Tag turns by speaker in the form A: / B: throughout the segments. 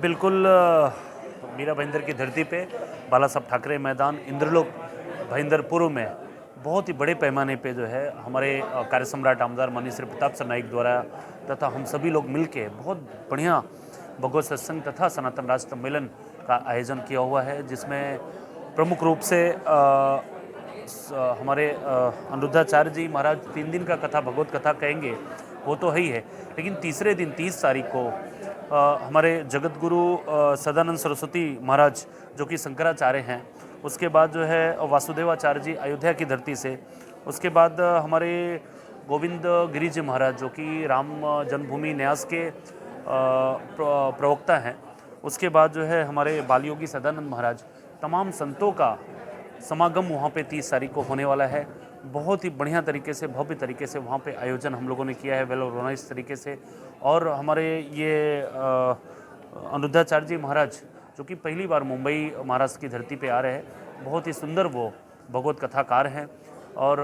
A: बिल्कुल मीरा भाईंदर की धरती पे बाला साहब ठाकरे मैदान इंद्रलोक भाईंदरपुर में बहुत ही बड़े पैमाने पे जो है हमारे कार्य सम्राट आमदार माननीय श्री प्रताप सर नाइक द्वारा तथा हम सभी लोग मिलके बहुत बढ़िया भगवत सत्संग तथा सनातन राज सम्मेलन का आयोजन किया हुआ है, जिसमें प्रमुख रूप से हमारे अनिरुद्धाचार्य जी महाराज 3 दिन का कथा भगवत कथा कहेंगे, वो तो है ही है, लेकिन तीसरे दिन 30 तारीख को हमारे जगत गुरु सदानंद सरस्वती महाराज जो कि शंकराचार्य हैं, उसके बाद जो है वासुदेवाचार्य जी अयोध्या की धरती से, उसके बाद हमारे गोविंद गिरी जी महाराज जो कि राम जन्मभूमि न्यास के प्रवक्ता हैं, उसके बाद जो है हमारे बालयोगी सदानंद महाराज, तमाम संतों का समागम वहाँ पे 30 तारीख को होने वाला है। बहुत ही बढ़िया तरीके से, भव्य तरीके से वहाँ पे आयोजन हम लोगों ने किया है, वेल ऑर्गेनाइज तरीके से। और हमारे ये अनिरुद्धाचार्य जी महाराज जो कि पहली बार मुंबई महाराष्ट्र की धरती पे आ रहे हैं, बहुत ही सुंदर वो भगवत कथाकार हैं और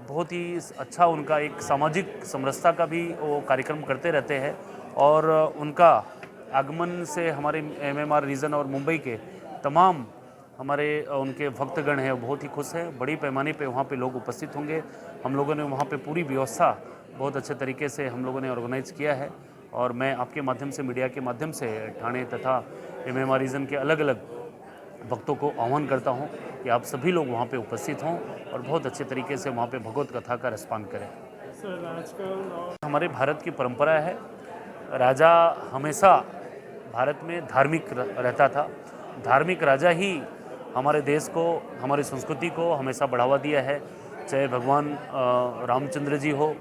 A: बहुत ही अच्छा उनका एक सामाजिक समरसता का भी वो कार्यक्रम करते रहते हैं। और उनका आगमन से हमारे एमएमआर रीजन और मुंबई के तमाम हमारे उनके भक्तगण हैं, बहुत ही खुश हैं। बड़ी पैमाने पे वहाँ पे लोग उपस्थित होंगे। हम लोगों ने वहाँ पे पूरी व्यवस्था बहुत अच्छे तरीके से हम लोगों ने ऑर्गेनाइज किया है और मैं आपके माध्यम से, मीडिया के माध्यम से ठाणे तथा एमएमआर रीजन के अलग अलग भक्तों को आह्वान करता हूँ कि आप सभी लोग वहाँ पे उपस्थित हों और बहुत अच्छे तरीके से वहाँ पे भगवत कथा का रसपान करें। हमारे भारत की परंपरा है, राजा हमेशा भारत में धार्मिक रहता था। धार्मिक राजा ही हमारे देश को, हमारी संस्कृति को हमेशा बढ़ावा दिया है, चाहे भगवान रामचंद्र जी हो,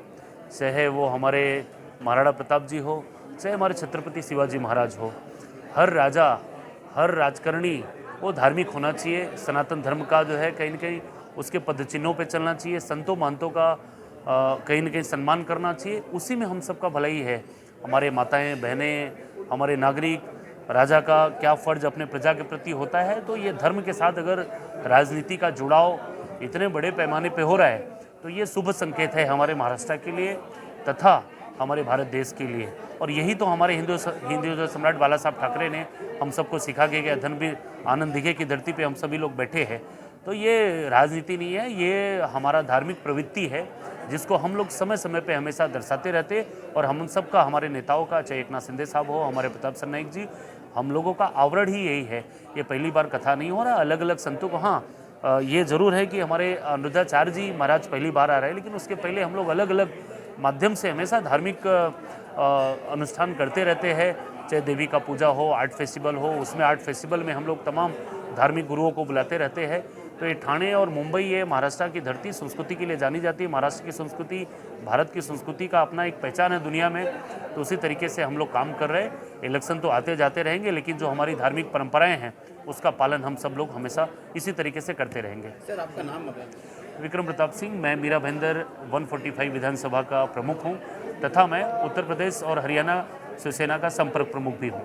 A: चाहे वो हमारे महाराणा प्रताप जी हो, चाहे हमारे छत्रपति शिवाजी महाराज हो। हर राजा, हर राजकारणी वो धार्मिक होना चाहिए। सनातन धर्म का जो है कहीं न कहीं उसके पद चिन्हों पे चलना चाहिए, संतों महंतों का कहीं न कहीं सम्मान करना चाहिए। उसी में हम सबका भलाई है। हमारे माताएं, बहनें, हमारे नागरिक, राजा का क्या फ़र्ज अपने प्रजा के प्रति होता है। तो ये धर्म के साथ अगर राजनीति का जुड़ाव इतने बड़े पैमाने पे हो रहा है तो ये शुभ संकेत है हमारे महाराष्ट्र के लिए तथा हमारे भारत देश के लिए। और यही तो हमारे हिंदू सम्राट बाला साहब ठाकरे ने हम सबको सिखा के गया। धन भी आनंद दिखे की धरती पे हम सभी लोग बैठे हैं। तो ये राजनीति नहीं है, ये हमारा धार्मिक प्रवृत्ति है जिसको हम लोग समय समय पे हमेशा दर्शाते रहते। और हम सब का, हमारे नेताओं का, चाहे एकनाथ शिंदे साहब हो, हमारे प्रताप सर नाइक जी, हम लोगों का आवरण ही यही है। ये पहली बार कथा नहीं हो रहा, अलग अलग संतों को, हाँ ये ज़रूर है कि हमारे अनिरुद्धाचार्य जी महाराज पहली बार आ रहे हैं, लेकिन उसके पहले हम लोग अलग अलग माध्यम से हमेशा धार्मिक अनुष्ठान करते रहते हैं। चाहे देवी का पूजा हो, आर्ट फेस्टिवल हो, उसमें आर्ट फेस्टिवल में हम लोग तमाम धार्मिक गुरुओं को बुलाते रहते हैं। तो ये ठाणे और मुंबई, ये महाराष्ट्र की धरती संस्कृति के लिए जानी जाती है। महाराष्ट्र की संस्कृति भारत की संस्कृति का अपना एक पहचान है दुनिया में। तो उसी तरीके से हम लोग काम कर रहे हैं। इलेक्शन तो आते जाते रहेंगे, लेकिन जो हमारी धार्मिक परंपराएं हैं उसका पालन हम सब लोग हमेशा इसी तरीके से करते रहेंगे।
B: सर, आपका नाम?
A: विक्रम प्रताप सिंह। मैं मीरा भाईंदर 145 विधानसभा का प्रमुख हूँ तथा मैं उत्तर प्रदेश और हरियाणा शिवसेना का संपर्क प्रमुख भी हूँ।